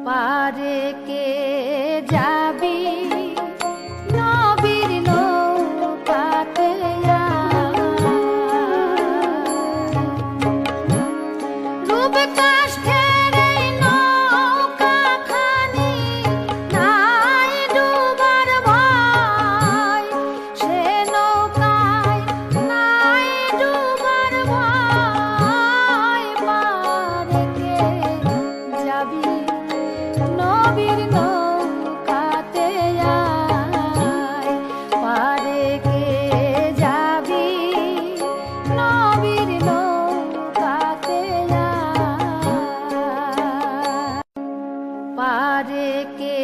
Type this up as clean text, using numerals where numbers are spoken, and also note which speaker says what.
Speaker 1: পারে কে যাবি নবীর নৌকাতে রূপ কাষ্ঠের এই নৌকাখানি নাই ডুবার ভয় সে নৌকায় নাই ডুবার ভয় পারে কে যাবি নবীর নৌকাতে পারে কে যাবি নবীর নৌকাতে পারে কে